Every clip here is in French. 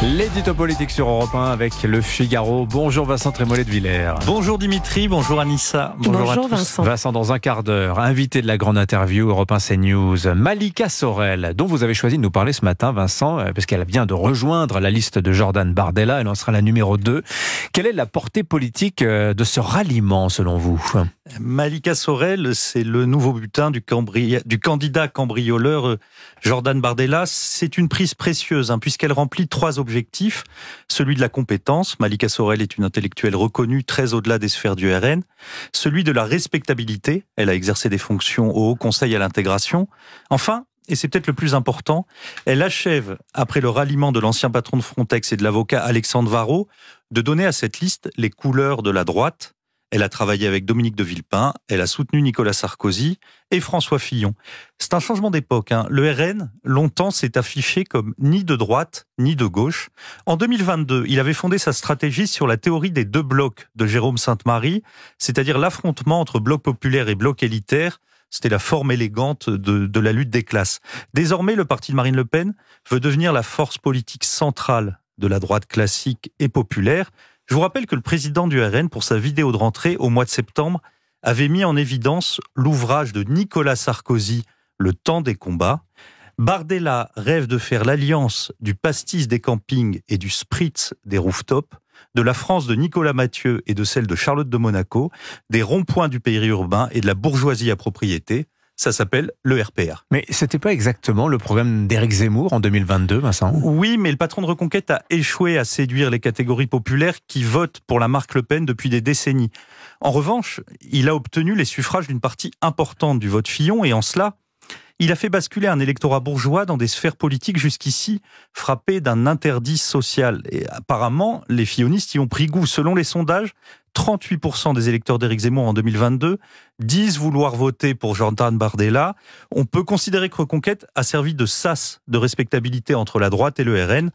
L'édito politique sur Europe 1 avec Le Figaro. Bonjour Vincent Trémollet de Villers. Bonjour Dimitri, bonjour Anissa. Bonjour à tous. Vincent. Vincent, dans un quart d'heure, invité de la grande interview Europe 1 CNews, Malika Sorel, dont vous avez choisi de nous parler ce matin, Vincent, parce qu'elle vient de rejoindre la liste de Jordan Bardella. Elle en sera la numéro 2. Quelle est la portée politique de ce ralliement, selon vous ? Malika Sorel, c'est le nouveau butin du candidat cambrioleur Jordan Bardella. C'est une prise précieuse, puisqu'elle remplit 3 objectifs. Celui de la compétence. Malika Sorel est une intellectuelle reconnue, très au-delà des sphères du RN. Celui de la respectabilité. Elle a exercé des fonctions au Haut Conseil à l'intégration. Enfin, et c'est peut-être le plus important, elle achève, après le ralliement de l'ancien patron de Frontex et de l'avocat Alexandre Varro, de donner à cette liste les couleurs de la droite. Elle a travaillé avec Dominique de Villepin, elle a soutenu Nicolas Sarkozy et François Fillon. C'est un changement d'époque. Le RN, longtemps, s'est affiché comme ni de droite, ni de gauche. En 2022, il avait fondé sa stratégie sur la théorie des 2 blocs de Jérôme Sainte-Marie, c'est-à-dire l'affrontement entre bloc populaire et bloc élitaire. C'était la forme élégante de la lutte des classes. Désormais, le parti de Marine Le Pen veut devenir la force politique centrale de la droite classique et populaire. Je vous rappelle que le président du RN, pour sa vidéo de rentrée au mois de septembre, avait mis en évidence l'ouvrage de Nicolas Sarkozy, Le temps des combats. Bardella rêve de faire l'alliance du pastis des campings et du spritz des rooftops, de la France de Nicolas Mathieu et de celle de Charlotte de Monaco, des ronds-points du périurbain et de la bourgeoisie à propriété. Ça s'appelle le RPR. Mais c'était pas exactement le programme d'Éric Zemmour en 2022, Vincent ? Oui, mais le patron de Reconquête a échoué à séduire les catégories populaires qui votent pour la marque Le Pen depuis des décennies. En revanche, il a obtenu les suffrages d'une partie importante du vote Fillon et en cela, il a fait basculer un électorat bourgeois dans des sphères politiques jusqu'ici frappées d'un interdit social. Et apparemment, les fillonistes y ont pris goût. Selon les sondages, 38% des électeurs d'Éric Zemmour en 2022 disent vouloir voter pour Jordan Bardella. On peut considérer que Reconquête a servi de sas de respectabilité entre la droite et le RN.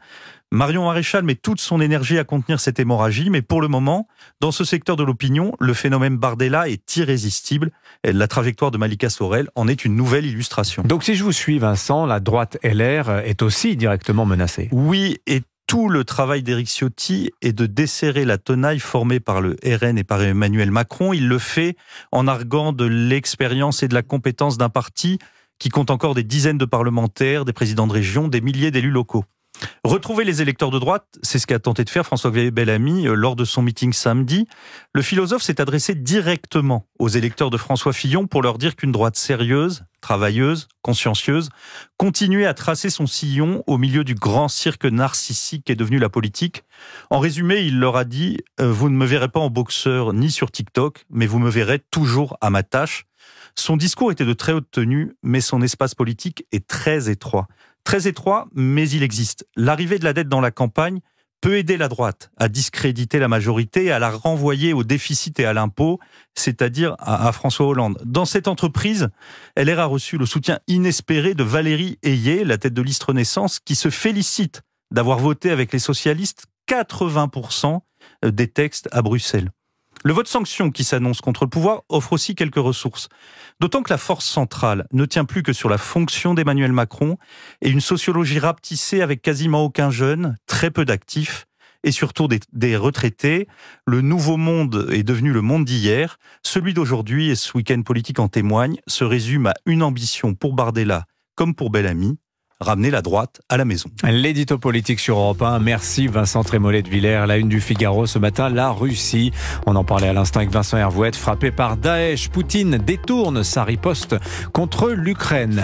Marion Maréchal met toute son énergie à contenir cette hémorragie, mais pour le moment, dans ce secteur de l'opinion, le phénomène Bardella est irrésistible. Et la trajectoire de Malika Sorel en est une nouvelle illustration. Donc si je vous suis, Vincent, la droite LR est aussi directement menacée. Oui, et tout le travail d'Éric Ciotti est de desserrer la tenaille formée par le RN et par Emmanuel Macron. Il le fait en arguant de l'expérience et de la compétence d'un parti qui compte encore des dizaines de parlementaires, des présidents de région, des milliers d'élus locaux. Retrouver les électeurs de droite, c'est ce qu'a tenté de faire François-Xavier Bellamy lors de son meeting samedi. Le philosophe s'est adressé directement aux électeurs de François Fillon pour leur dire qu'une droite sérieuse, travailleuse, consciencieuse, continuait à tracer son sillon au milieu du grand cirque narcissique qu'est devenu la politique. En résumé, il leur a dit « Vous ne me verrez pas en boxeur ni sur TikTok, mais vous me verrez toujours à ma tâche ». Son discours était de très haute tenue, mais son espace politique est très étroit. Très étroit, mais il existe. L'arrivée de la dette dans la campagne peut aider la droite à discréditer la majorité et à la renvoyer au déficit et à l'impôt, c'est-à-dire à François Hollande. Dans cette entreprise, LR a reçu le soutien inespéré de Valérie Ayé, la tête de liste Renaissance, qui se félicite d'avoir voté avec les socialistes 80% des textes à Bruxelles. Le vote sanction qui s'annonce contre le pouvoir offre aussi quelques ressources. D'autant que la force centrale ne tient plus que sur la fonction d'Emmanuel Macron et une sociologie rapetissée avec quasiment aucun jeune, très peu d'actifs et surtout des retraités. Le nouveau monde est devenu le monde d'hier. Celui d'aujourd'hui, et ce week-end politique en témoigne, se résume à une ambition pour Bardella comme pour Bellamy, ramener la droite à la maison. L'édito politique sur Europe 1. Merci Vincent Trémollet de Villers. La une du Figaro ce matin, la Russie. On en parlait à l'instant avec Vincent Hervouet, frappé par Daesh. Poutine détourne sa riposte contre l'Ukraine.